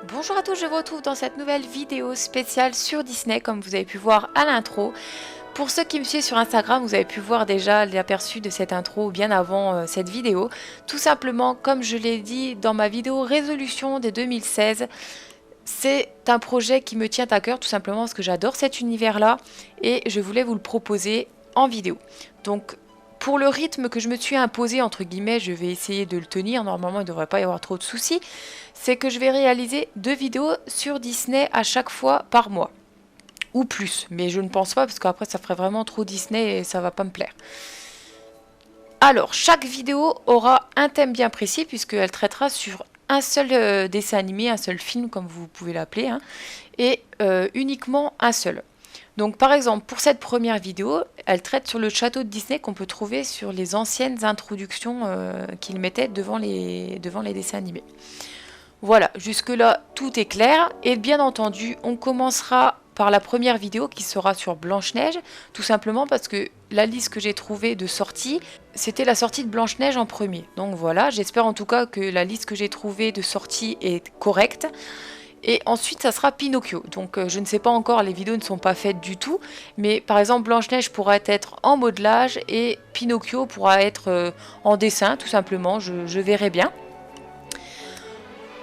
Bonjour à tous, je vous retrouve dans cette nouvelle vidéo spéciale sur Disney, comme vous avez pu voir à l'intro. Pour ceux qui me suivent sur Instagram, vous avez pu voir déjà l'aperçu de cette intro bien avant cette vidéo. Tout simplement, comme je l'ai dit dans ma vidéo résolution des 2016, c'est un projet qui me tient à cœur tout simplement parce que j'adore cet univers-là et je voulais vous le proposer en vidéo. Donc, pour le rythme que je me suis imposé, entre guillemets, je vais essayer de le tenir. Normalement, il ne devrait pas y avoir trop de soucis. C'est que je vais réaliser 2 vidéos sur Disney à chaque fois par mois. Ou plus. Mais je ne pense pas parce qu'après, ça ferait vraiment trop Disney et ça va pas me plaire. Alors, chaque vidéo aura un thème bien précis puisqu'elle traitera sur un seul dessin animé, un seul film, comme vous pouvez l'appeler, hein, et uniquement un seul. Donc par exemple, pour cette première vidéo, elle traite sur le château de Disney qu'on peut trouver sur les anciennes introductions qu'ils mettaient devant les dessins animés. Voilà, jusque-là, tout est clair. Et bien entendu, on commencera par la première vidéo qui sera sur Blanche-Neige, tout simplement parce que la liste que j'ai trouvée de sorties, c'était la sortie de Blanche-Neige en premier. Donc voilà, j'espère en tout cas que la liste que j'ai trouvée de sorties est correcte. Et ensuite, ça sera Pinocchio. Donc, je ne sais pas encore, les vidéos ne sont pas faites du tout. Mais par exemple, Blanche-Neige pourra être en modelage et Pinocchio pourra être en dessin, tout simplement. Je verrai bien.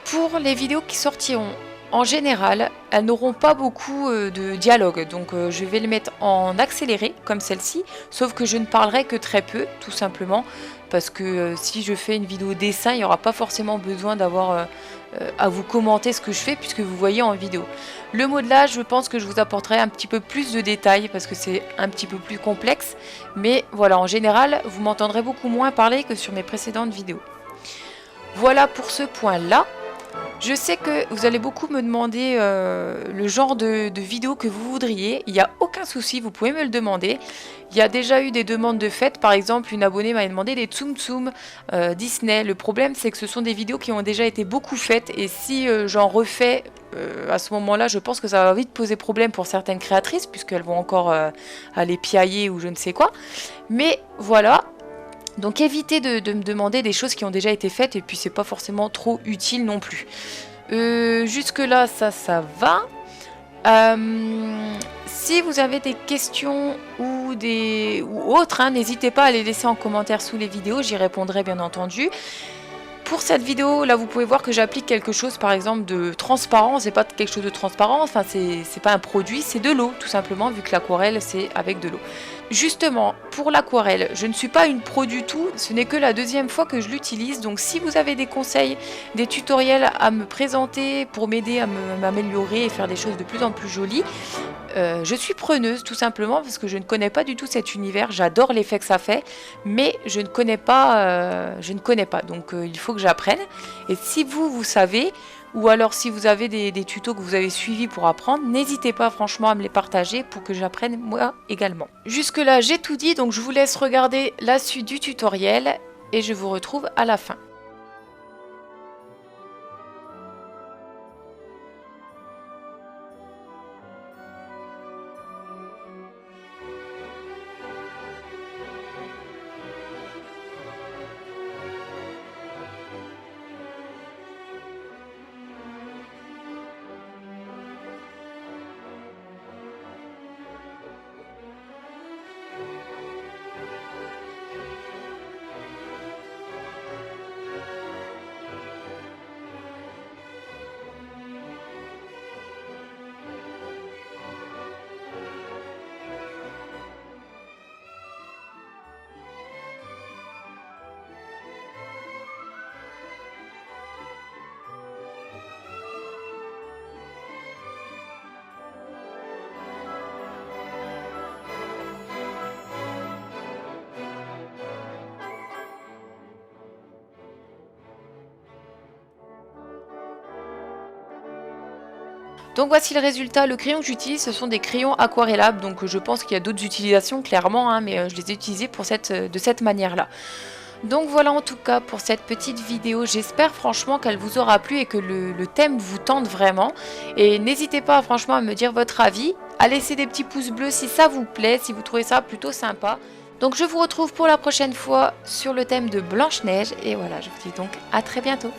Pour les vidéos qui sortiront, en général, elles n'auront pas beaucoup de dialogue. Donc, je vais les mettre en accéléré, comme celle-ci. Sauf que je ne parlerai que très peu, tout simplement. Parce que si je fais une vidéo dessin, il n'y aura pas forcément besoin d'avoir à vous commenter ce que je fais puisque vous voyez en vidéo. Le modelage, je pense que je vous apporterai un petit peu plus de détails parce que c'est un petit peu plus complexe. Mais voilà, en général, vous m'entendrez beaucoup moins parler que sur mes précédentes vidéos. Voilà pour ce point-là. Je sais que vous allez beaucoup me demander le genre de vidéo que vous voudriez. Il n'y a aucun souci, vous pouvez me le demander. Il y a déjà eu des demandes de faites. Par exemple, une abonnée m'a demandé des Tsum Tsum Disney. Le problème, c'est que ce sont des vidéos qui ont déjà été beaucoup faites. Et si j'en refais à ce moment-là, je pense que ça va vite poser problème pour certaines créatrices, puisqu'elles vont encore aller piailler ou je ne sais quoi. Mais voilà. Donc évitez de me demander des choses qui ont déjà été faites et puis c'est pas forcément trop utile non plus. Jusque là ça va. Si vous avez des questions ou autres, hein, n'hésitez pas à les laisser en commentaire sous les vidéos, j'y répondrai bien entendu. Pour cette vidéo, là, vous pouvez voir que j'applique quelque chose, par exemple, de transparent. C'est pas quelque chose de transparent, enfin, c'est pas un produit, c'est de l'eau, tout simplement, vu que l'aquarelle, c'est avec de l'eau. Justement, pour l'aquarelle, je ne suis pas une pro du tout, ce n'est que la deuxième fois que je l'utilise. Donc, si vous avez des conseils, des tutoriels à me présenter pour m'aider à m'améliorer et faire des choses de plus en plus jolies, je suis preneuse tout simplement parce que je ne connais pas du tout cet univers. J'adore l'effet que ça fait, mais je ne connais pas. Donc il faut que j'apprenne. Et si vous savez, ou alors si vous avez des tutos que vous avez suivis pour apprendre, n'hésitez pas franchement à me les partager pour que j'apprenne moi également. Jusque là j'ai tout dit, donc je vous laisse regarder la suite du tutoriel et je vous retrouve à la fin. Donc voici le résultat, le crayon que j'utilise, ce sont des crayons aquarellables, donc je pense qu'il y a d'autres utilisations clairement, hein, mais je les ai utilisés de cette manière-là. Donc voilà en tout cas pour cette petite vidéo, j'espère franchement qu'elle vous aura plu et que le thème vous tente vraiment. Et n'hésitez pas franchement à me dire votre avis, à laisser des petits pouces bleus si ça vous plaît, si vous trouvez ça plutôt sympa. Donc je vous retrouve pour la prochaine fois sur le thème de Blanche-Neige et voilà, je vous dis donc à très bientôt.